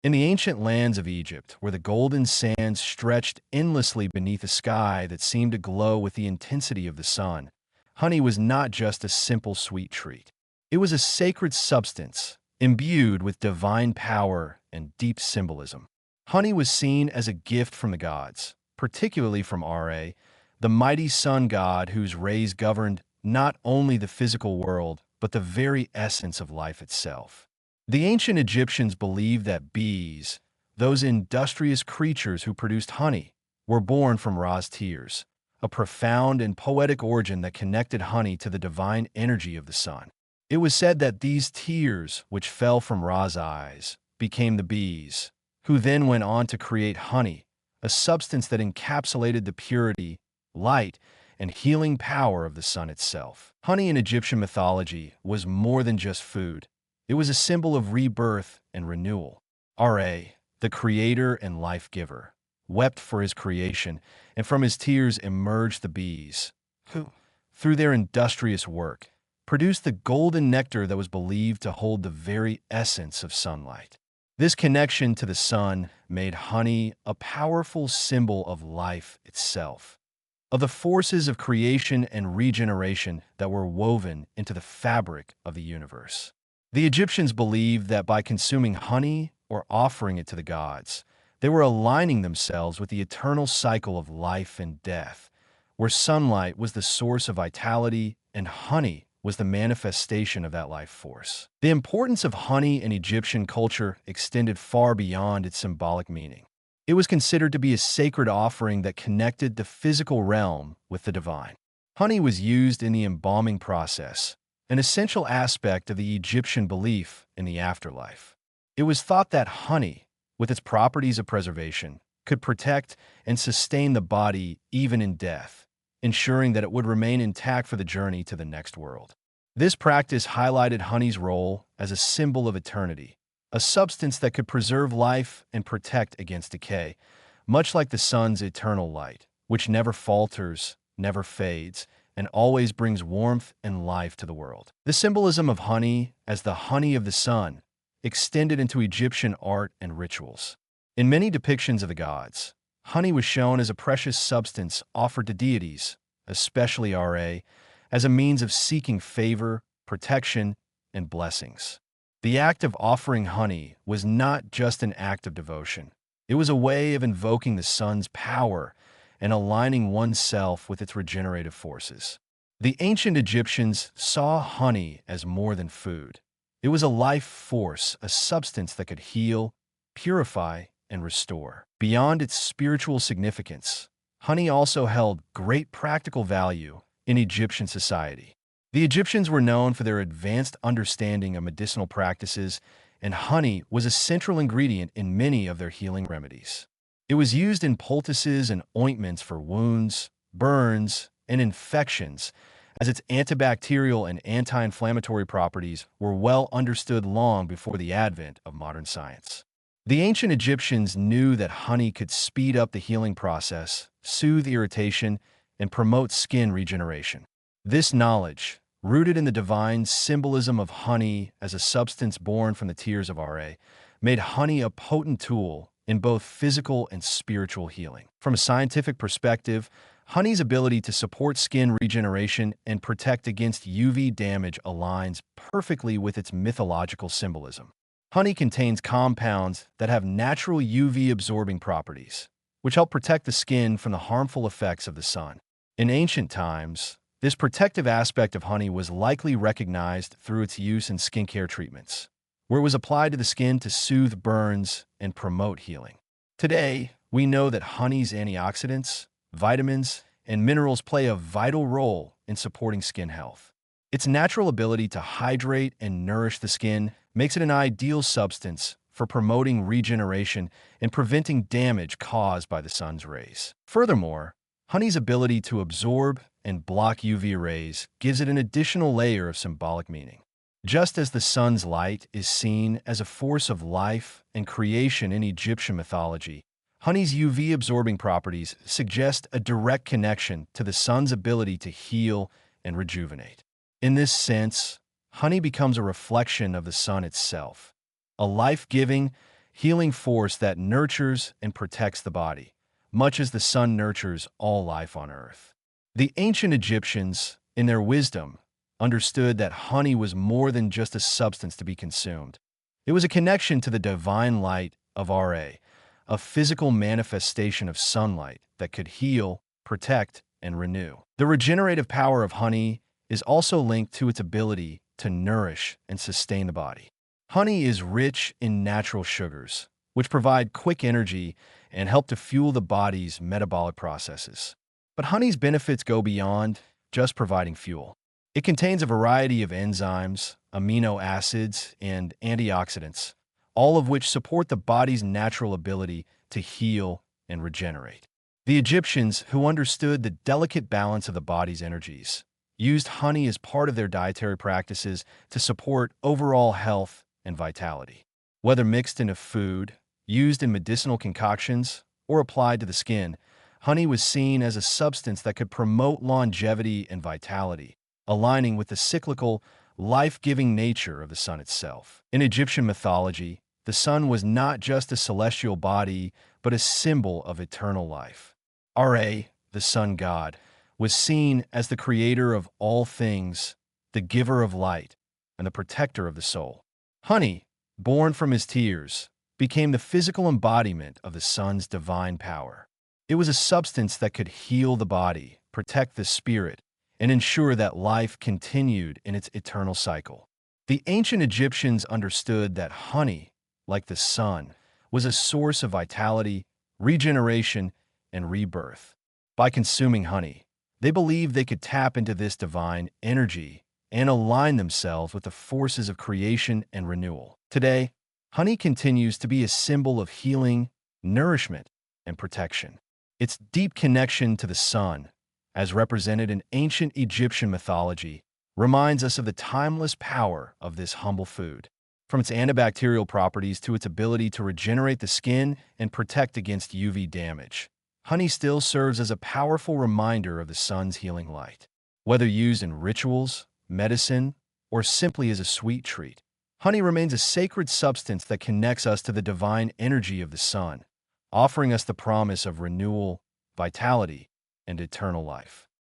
In the ancient lands of Egypt, where the golden sands stretched endlessly beneath a sky that seemed to glow with the intensity of the sun, honey was not just a simple sweet treat. It was a sacred substance, imbued with divine power and deep symbolism. Honey was seen as a gift from the gods, particularly from Ra, the mighty sun god whose rays governed not only the physical world, but the very essence of life itself. The ancient Egyptians believed that bees, those industrious creatures who produced honey, were born from Ra's tears, a profound and poetic origin that connected honey to the divine energy of the sun. It was said that these tears, which fell from Ra's eyes, became the bees, who then went on to create honey, a substance that encapsulated the purity, light, and healing power of the sun itself. Honey in Egyptian mythology was more than just food. It was a symbol of rebirth and renewal. Ra, the creator and life giver, wept for his creation, and from his tears emerged the bees, who, through their industrious work, produced the golden nectar that was believed to hold the very essence of sunlight. This connection to the sun made honey a powerful symbol of life itself, of the forces of creation and regeneration that were woven into the fabric of the universe. The Egyptians believed that by consuming honey or offering it to the gods, they were aligning themselves with the eternal cycle of life and death, where sunlight was the source of vitality and honey was the manifestation of that life force. The importance of honey in Egyptian culture extended far beyond its symbolic meaning. It was considered to be a sacred offering that connected the physical realm with the divine. Honey was used in the embalming process, an essential aspect of the Egyptian belief in the afterlife. It was thought that honey, with its properties of preservation, could protect and sustain the body even in death, ensuring that it would remain intact for the journey to the next world. This practice highlighted honey's role as a symbol of eternity, a substance that could preserve life and protect against decay, much like the sun's eternal light, which never falters, never fades, and always brings warmth and life to the world. The symbolism of honey as the honey of the sun extended into Egyptian art and rituals. In many depictions of the gods, honey was shown as a precious substance offered to deities, especially Ra, as a means of seeking favor, protection, and blessings. The act of offering honey was not just an act of devotion. It was a way of invoking the sun's power and aligning oneself with its regenerative forces. The ancient Egyptians saw honey as more than food. It was a life force, a substance that could heal, purify, and restore. Beyond its spiritual significance, honey also held great practical value in Egyptian society. The Egyptians were known for their advanced understanding of medicinal practices, and honey was a central ingredient in many of their healing remedies. It was used in poultices and ointments for wounds, burns, and infections, as its antibacterial and anti-inflammatory properties were well understood long before the advent of modern science. The ancient Egyptians knew that honey could speed up the healing process, soothe irritation, and promote skin regeneration. This knowledge, rooted in the divine symbolism of honey as a substance born from the tears of Ra, made honey a potent tool in both physical and spiritual healing. From a scientific perspective, honey's ability to support skin regeneration and protect against UV damage aligns perfectly with its mythological symbolism. Honey contains compounds that have natural UV-absorbing properties, which help protect the skin from the harmful effects of the sun. In ancient times, this protective aspect of honey was likely recognized through its use in skincare treatments, where it was applied to the skin to soothe burns and promote healing. Today, we know that honey's antioxidants, vitamins, and minerals play a vital role in supporting skin health. Its natural ability to hydrate and nourish the skin makes it an ideal substance for promoting regeneration and preventing damage caused by the sun's rays. Furthermore, honey's ability to absorb and block UV rays gives it an additional layer of symbolic meaning. Just as the sun's light is seen as a force of life and creation in Egyptian mythology, honey's UV-absorbing properties suggest a direct connection to the sun's ability to heal and rejuvenate. In this sense, honey becomes a reflection of the sun itself, a life-giving, healing force that nurtures and protects the body, much as the sun nurtures all life on Earth. The ancient Egyptians, in their wisdom, understood that honey was more than just a substance to be consumed. It was a connection to the divine light of Ra, a physical manifestation of sunlight that could heal, protect, and renew. The regenerative power of honey is also linked to its ability to nourish and sustain the body. Honey is rich in natural sugars, which provide quick energy and help to fuel the body's metabolic processes. But honey's benefits go beyond just providing fuel. It contains a variety of enzymes, amino acids, and antioxidants, all of which support the body's natural ability to heal and regenerate. The Egyptians, who understood the delicate balance of the body's energies, used honey as part of their dietary practices to support overall health and vitality. Whether mixed into food, used in medicinal concoctions, or applied to the skin, honey was seen as a substance that could promote longevity and vitality, aligning with the cyclical, life-giving nature of the sun itself. In Egyptian mythology, the sun was not just a celestial body, but a symbol of eternal life. Ra, the sun god, was seen as the creator of all things, the giver of light, and the protector of the soul. Honey, born from his tears, became the physical embodiment of the sun's divine power. It was a substance that could heal the body, protect the spirit, and ensure that life continued in its eternal cycle. The ancient Egyptians understood that honey, like the sun, was a source of vitality, regeneration, and rebirth. By consuming honey, they believed they could tap into this divine energy and align themselves with the forces of creation and renewal. Today, honey continues to be a symbol of healing, nourishment, and protection. Its deep connection to the sun, as represented in ancient Egyptian mythology, reminds us of the timeless power of this humble food. From its antibacterial properties to its ability to regenerate the skin and protect against UV damage, honey still serves as a powerful reminder of the sun's healing light. Whether used in rituals, medicine, or simply as a sweet treat, honey remains a sacred substance that connects us to the divine energy of the sun, offering us the promise of renewal, vitality, and eternal life.